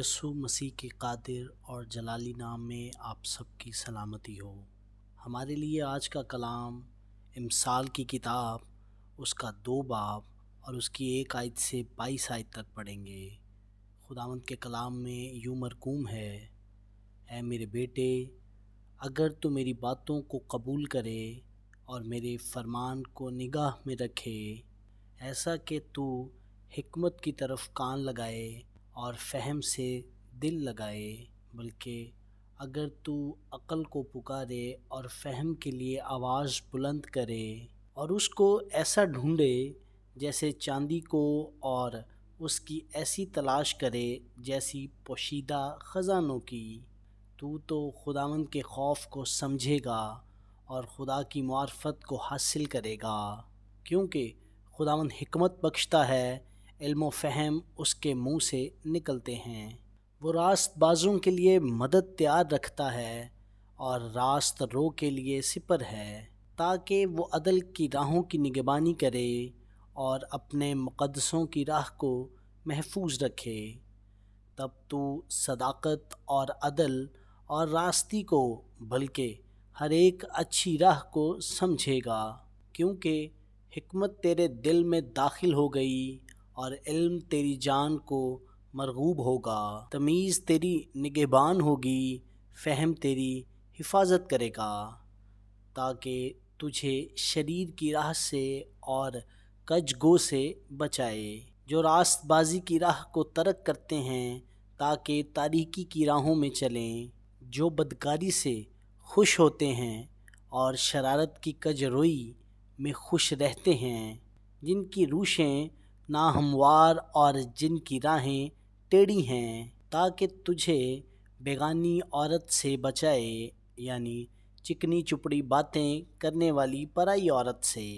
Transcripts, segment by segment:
یسوع مسیح کے قادر اور جلالی نام میں آپ سب کی سلامتی ہو۔ ہمارے لیے آج کا کلام امثال کی کتاب اس کا 2 باب اور اس کی 1 آیت سے 22 آیت تک پڑھیں گے۔ خداوند کے کلام میں یوں مرقوم ہے: اے میرے بیٹے، اگر تو میری باتوں کو قبول کرے اور میرے فرمان کو نگاہ میں رکھے، ایسا کہ تو حکمت کی طرف کان لگائے اور فہم سے دل لگائے، بلکہ اگر تو عقل کو پکارے اور فہم کے لیے آواز بلند کرے اور اس کو ایسا ڈھونڈے جیسے چاندی کو، اور اس کی ایسی تلاش کرے جیسی پوشیدہ خزانوں کی، تو خداوند کے خوف کو سمجھے گا اور خدا کی معرفت کو حاصل کرے گا، کیونکہ خداوند حکمت بخشتا ہے، علم و فہم اس کے منہ سے نکلتے ہیں۔ وہ راست بازوں کے لیے مدد تیار رکھتا ہے اور راست رو کے لیے سپر ہے، تاکہ وہ عدل کی راہوں کی نگہبانی کرے اور اپنے مقدسوں کی راہ کو محفوظ رکھے۔ تب تو صداقت اور عدل اور راستی کو، بلکہ ہر ایک اچھی راہ کو سمجھے گا، کیونکہ حکمت تیرے دل میں داخل ہو گئی اور علم تیری جان کو مرغوب ہوگا۔ تمیز تیری نگہبان ہوگی، فہم تیری حفاظت کرے گا، تاکہ تجھے شریر کی راہ سے اور کج گو سے بچائے، جو راست بازی کی راہ کو ترک کرتے ہیں تاکہ تاریکی کی راہوں میں چلیں، جو بدکاری سے خوش ہوتے ہیں اور شرارت کی کج روئی میں خوش رہتے ہیں، جن کی روشیں ناہموار اور جن کی راہیں ٹیڑھی ہیں، تاکہ تجھے بیگانی عورت سے بچائے، یعنی چکنی چپڑی باتیں کرنے والی پرائی عورت سے،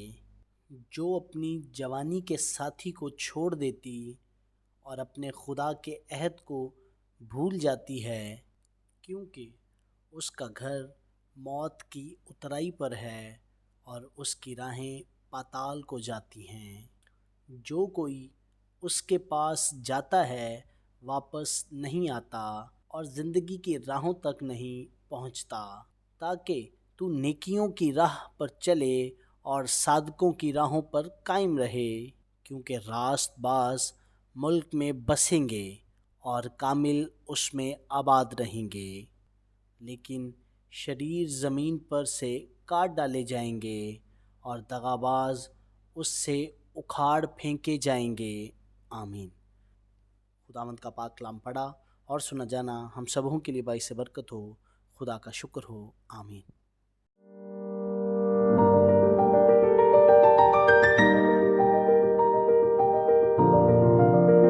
جو اپنی جوانی کے ساتھی کو چھوڑ دیتی اور اپنے خدا کے عہد کو بھول جاتی ہے، کیونکہ اس کا گھر موت کی اترائی پر ہے اور اس کی راہیں پاتال کو جاتی ہیں۔ جو کوئی اس کے پاس جاتا ہے واپس نہیں آتا اور زندگی کی راہوں تک نہیں پہنچتا، تاکہ تو نیکیوں کی راہ پر چلے اور صادقوں کی راہوں پر قائم رہے، کیونکہ راست باز ملک میں بسیں گے اور کامل اس میں آباد رہیں گے، لیکن شریر زمین پر سے کاٹ ڈالے جائیں گے اور دغاباز اس سے اکھاڑ پھینکے جائیں گے۔ آمین۔ خداوند کا پاک کلام پڑھا اور سنا جانا ہم سبوں کے لیے باعث برکت ہو۔ خدا کا شکر ہو۔ آمین۔